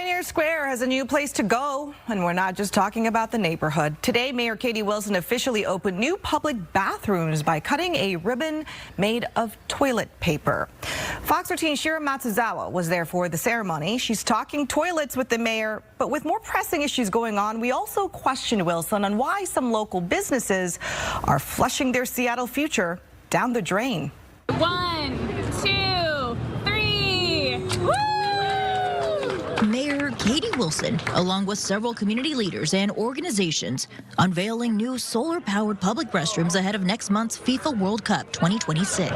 Pioneer Square has a new place to go, and we're not just talking about the neighborhood. Today, Mayor Katie Wilson officially opened new public bathrooms by cutting a ribbon made of toilet paper. Fox 13's Shira Matsuzawa was there for the ceremony. She's talking toilets with the mayor, but with more pressing issues going on, we also questioned Wilson on why some local businesses are flushing their Seattle future down the drain. 1, 2, 3. Woo! Mayor Katie Wilson, along with several community leaders and organizations, unveiling new solar-powered public restrooms ahead of next month's FIFA World Cup 2026.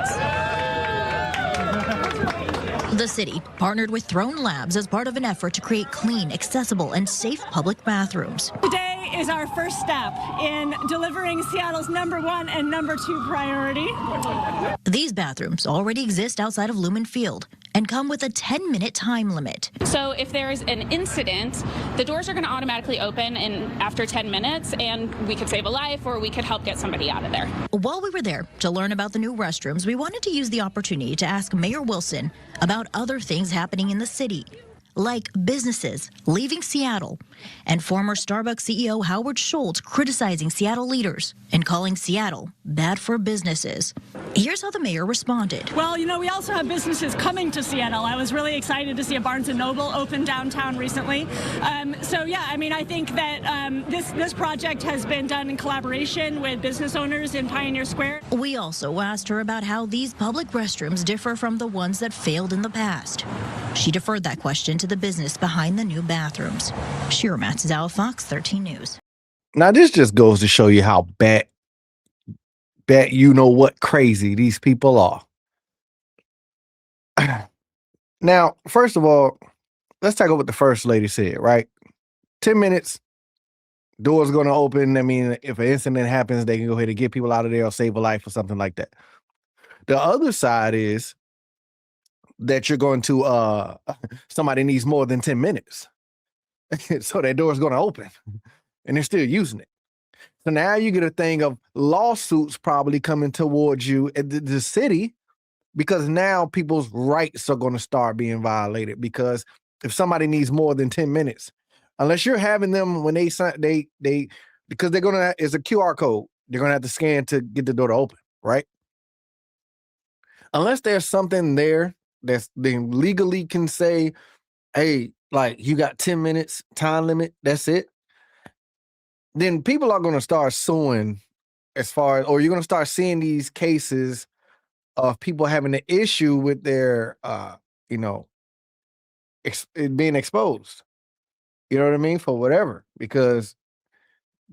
The city partnered with Throne Labs as part of an effort to create clean, accessible, and safe public bathrooms. Today is our first step in delivering Seattle's #1 and #2 priority. These bathrooms already exist outside of Lumen Field and come with a 10-minute time limit. So if there's an incident, the doors are going to automatically open after 10 minutes, and we could save a life or we could help get somebody out of there. While we were there to learn about the new restrooms, we wanted to use the opportunity to ask Mayor Wilson about other things happening in the city, like businesses leaving Seattle and former Starbucks CEO Howard Schultz criticizing Seattle leaders and calling Seattle bad for businesses. Here's how the mayor responded. Well, you know, we also have businesses coming to Seattle. I was really excited to see a Barnes & Noble open downtown recently. So, yeah, I mean, I think that this project has been done in collaboration with business owners in Pioneer Square. We also asked her about how these public restrooms differ from the ones that failed in the past. She deferred that question to the business behind the new bathrooms. Shira Matsuzawa, Fox 13 News. Now, this just goes to show you how bad you know what crazy these people are. Now, first of all, let's talk about what the first lady said, right? 10 minutes, doors going to open. I mean, if an incident happens, they can go ahead and get people out of there or save a life or something like that. The other side is that you're going to, somebody needs more than 10 minutes. So that door is going to open and they're still using it. So now you get a thing of lawsuits probably coming towards you at the city, because now people's rights are going to start being violated. Because if somebody needs more than 10 minutes, unless you're having them when because they're going to, it's a QR code, they're going to have to scan to get the door to open, right? Unless there's something there that's they legally can say, hey, like you got 10 minutes time limit, that's it. Then people are going to start suing or you're going to start seeing these cases of people having an issue with their, it being exposed. You know what I mean? For whatever, because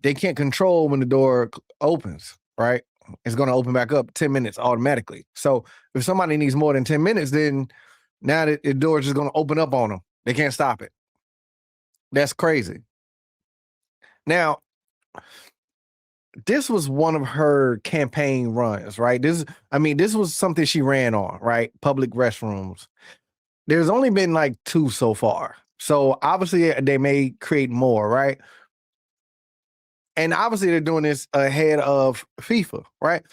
they can't control when the door opens, right? It's going to open back up 10 minutes automatically. So if somebody needs more than 10 minutes, then now the door is just going to open up on them. They can't stop it. That's crazy. Now, this was one of her campaign runs, right? This was something she ran on, right? Public restrooms. There's only been like 2 so far. So obviously they may create more, right? And obviously they're doing this ahead of FIFA, right?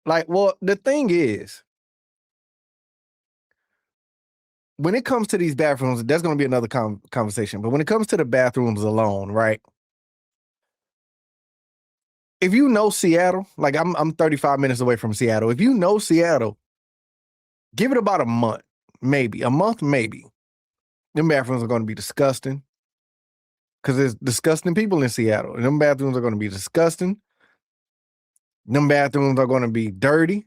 Like, well, the thing is, when it comes to these bathrooms, that's going to be another conversation. But when it comes to the bathrooms alone, right? If you know Seattle, like I'm 35 minutes away from Seattle. If you know Seattle, give it about a month, maybe. A month, maybe. Them bathrooms are going to be disgusting. Because there's disgusting people in Seattle. And them bathrooms are going to be disgusting. Them bathrooms are going to be dirty.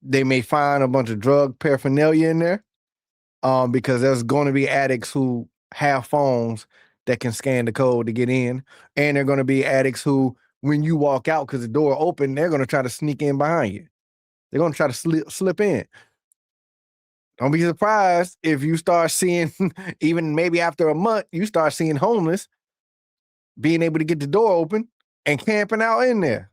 They may find a bunch of drug paraphernalia in there. Because there's going to be addicts who have phones that can scan the code to get in. And they're going to be addicts who, when you walk out because the door open, they're going to try to sneak in behind you. They're going to try to slip in. Don't be surprised if you start seeing, even maybe after a month, you start seeing homeless being able to get the door open and camping out in there.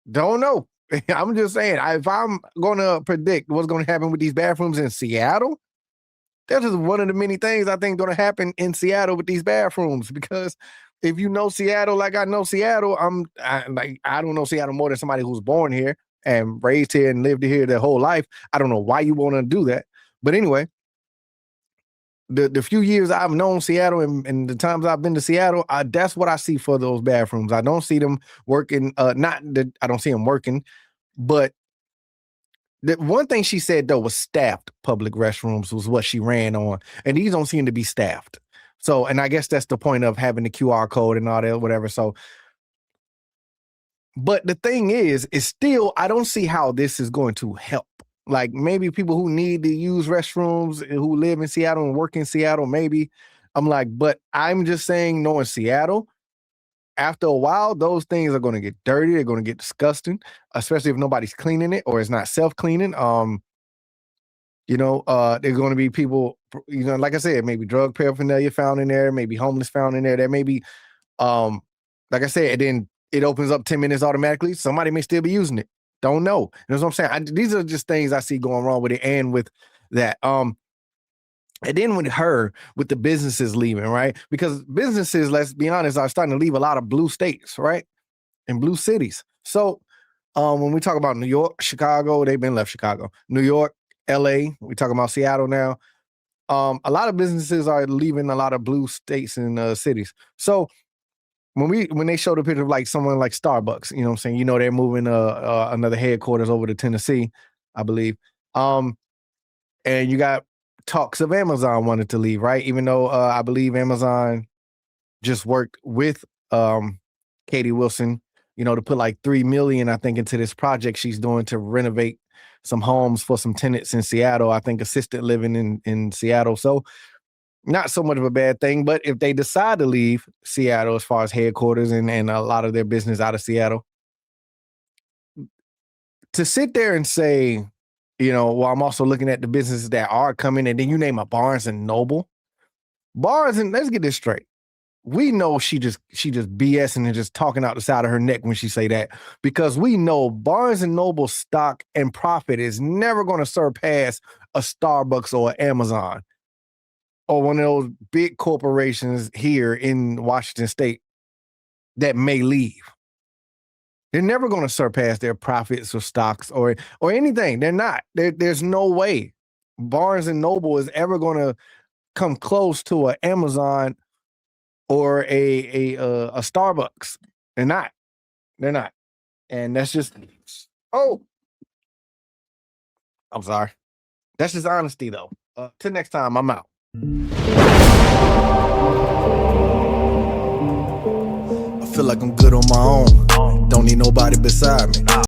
Don't know. I'm just saying, if I'm going to predict what's going to happen with these bathrooms in Seattle, that is one of the many things I think going to happen in Seattle with these bathrooms. Because if you know Seattle like I know Seattle, I don't know Seattle more than somebody who's born here and raised here and lived here their whole life. I don't know why you want to do that. But anyway, the few years I've known Seattle and the times I've been to Seattle, that's what I see for those bathrooms. I don't see them working. Not that I don't see them working, but the one thing she said though was staffed public restrooms was what she ran on, and these don't seem to be staffed. So, and I guess that's the point of having the QR code and all that, whatever. So, but the thing is still, I don't see how this is going to help. Like maybe people who need to use restrooms who live in Seattle and work in Seattle, maybe. I'm like, but I'm just saying, knowing Seattle, after a while, those things are going to get dirty. They're going to get disgusting, especially if nobody's cleaning it or it's not self-cleaning. There's going to be people, like I said, maybe drug paraphernalia found in there, maybe homeless found in there. There may be, like I said, then it opens up 10 minutes automatically. Somebody may still be using it. Don't know. You know what I'm saying? These are just things I see going wrong with it and with that. And then with the businesses leaving, right? Because businesses, let's be honest, are starting to leave a lot of blue states, right? And blue cities. So when we talk about New York, Chicago, they've been left Chicago. New York, LA, we talking about Seattle now. A lot of businesses are leaving a lot of blue states and cities. So when they showed a picture of like someone like Starbucks, you know what I'm saying? They're moving another headquarters over to Tennessee, I believe. And you got talks of Amazon wanted to leave, right? Even though I believe Amazon just worked with Katie Wilson, to put like $3 million, I think, into this project she's doing to renovate some homes for some tenants in Seattle. I think assisted living in Seattle. So not so much of a bad thing, but if they decide to leave Seattle as far as headquarters and a lot of their business out of Seattle, to sit there and say, well, I'm also looking at the businesses that are coming, and then you name a Barnes and Noble. Let's get this straight. We know she just BSing and just talking out the side of her neck when she say that, because we know Barnes and Noble stock and profit is never going to surpass a Starbucks or Amazon or one of those big corporations here in Washington State that may leave. They're never going to surpass their profits or stocks or anything. They're not. There's no way Barnes and Noble is ever going to come close to an Amazon or a Starbucks. They're not. They're not. And that's just, I'm sorry. That's just honesty, though. Till next time, I'm out. I feel like I'm good on my own. Don't need nobody beside me.